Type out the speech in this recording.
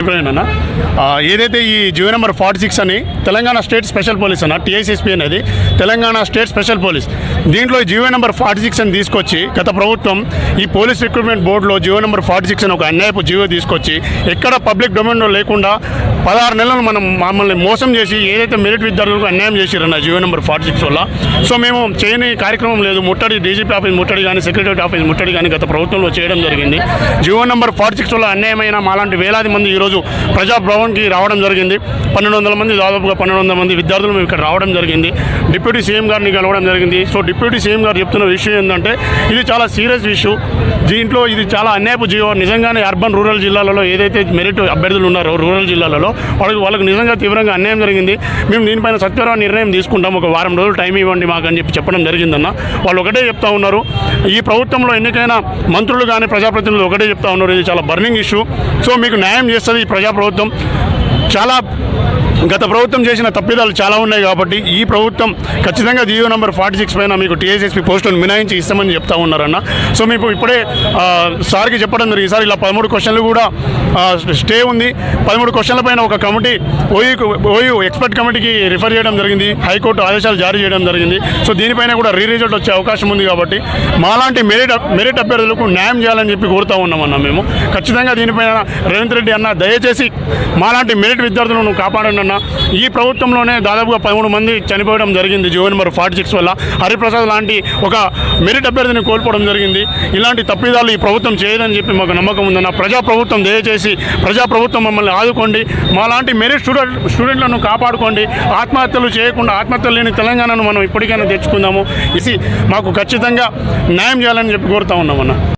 అన్న ఏదైతే ఈ జీవో నెంబర్ 46 అని తెలంగాణ స్టేట్ స్పెషల్ పోలీస్ అన్న టీఎస్ఎస్పీ అనేది తెలంగాణ స్టేట్ స్పెషల్ పోలీస్, దీంట్లో జీవో నెంబర్ 46 అని తీసుకొచ్చి గత ప్రభుత్వం ఈ పోలీస్ రిక్రూట్మెంట్ బోర్డులో జీవో నెంబర్ 46 అని ఒక అన్యాయపు జీవో తీసుకొచ్చి ఎక్కడ పబ్లిక్ డొమైన్లో లేకుండా 16 నెలలు మమ్మల్ని మోసం చేసి ఏదైతే మెరిట్ విద్యార్థులకు అన్యాయం చేసిరన్న జీవో నెంబర్ 46 వల్ల. సో మేము చేయని కార్యక్రమం లేదు, ముట్టడి డీజీపీ ఆఫీస్ ముట్టడి కానీ సెక్రటరీ ఆఫీస్ ముట్టడి కానీ గత ప్రభుత్వంలో చేయడం జరిగింది. జీవో నెంబర్ 46 వల్ల అన్యాయమైన మాలాంటి వేలాది మంది ఈరోజు ప్రజాభవన్కి రావడం జరిగింది. 1200 మంది, దాదాపుగా 1200 మంది విద్యార్థులు మేము ఇక్కడ రావడం జరిగింది. డిప్యూటీ సీఎం గారిని కలవడం జరిగింది. సో డిప్యూటీ సీఎం గారు చెప్తున్న విషయం ఏంటంటే ఇది చాలా సీరియస్ ఇష్యూ, దీంట్లో ఇది చాలా అన్యాయపు జీవో. నిజంగానే అర్బన్ రూరల్ జిల్లాలలో ఏదైతే మెరిట్ అభ్యర్థులు ఉన్నారో రూరల్ జిల్లాలలో వాళ్ళకు నిజంగా తీవ్రంగా అన్యాయం జరిగింది. మేము దీనిపైన సత్వరమైన నిర్ణయం తీసుకుంటాం, ఒక వారం రోజులు టైం ఇవ్వండి మాకు అని చెప్పడం జరిగిందన్న. వాళ్ళు ఒకటే చెప్తా ఉన్నారు, ఈ ప్రభుత్వంలో ఎన్నికైన మంత్రులు కానీ ప్రజాప్రతినిధులు ఒకటే చెప్తా ఉన్నారు, ఇది చాలా బర్నింగ్ ఇష్యూ. సో మీకు న్యాయం చేస్తుంది ఈ ప్రజాప్రభుత్వం. చాలా గత ప్రభుత్వం చేసిన తప్పిదాలు చాలా ఉన్నాయి కాబట్టి ఈ ప్రభుత్వం ఖచ్చితంగా జీవో నెంబర్ 46 పైన మీకు టీఎస్ఎస్పీ పోస్టులను మినహాయించి ఇస్తామని చెప్తా ఉన్నారన్న. సో మీకు ఇప్పుడే సార్కి చెప్పడం జరిగింది, ఈసారి ఇలా 13 క్వశ్చన్లు కూడా స్టే ఉంది. 13 క్వశ్చన్ల పైన ఒక కమిటీ ఓయూ ఎక్స్పర్ట్ కమిటీకి రిఫర్ చేయడం జరిగింది, హైకోర్టు ఆదేశాలు జారీ చేయడం జరిగింది. సో దీనిపైన కూడా రిజల్ట్ వచ్చే అవకాశం ఉంది కాబట్టి మాలాంటి మెరిట్ అభ్యర్థులకు న్యాయం చేయాలని చెప్పి కోరుతూ ఉన్నామన్న. మేము ఖచ్చితంగా దీనిపైన రేవంత్ రెడ్డి అన్న దయచేసి మాలాంటి మెరిట్ విద్యార్థులను కాపాడండి. ఈ ప్రభుత్వంలోనే దాదాపుగా 13 మంది చనిపోవడం జరిగింది జీవో నెంబర్ 46 వల్ల. హరిప్రసాద్ లాంటి ఒక మెరిట్ అభ్యర్థిని కోల్పోవడం జరిగింది. ఇలాంటి తప్పిదాలు ఈ ప్రభుత్వం చేయదని చెప్పి మాకు నమ్మకం ఉందన్న. ప్రజాప్రభుత్వం దయచేసి ప్రజాప్రభుత్వం మమ్మల్ని ఆదుకోండి, మాలాంటి మెరిట్ స్టూడెంట్లను కాపాడుకోండి. ఆత్మహత్యలు చేయకుండా, ఆత్మహత్యలు లేని తెలంగాణను మనం ఇప్పటికైనా తెచ్చుకుందాము. ఇది మాకు ఖచ్చితంగా న్యాయం చేయాలని చెప్పి కోరుతా ఉన్నామన్న.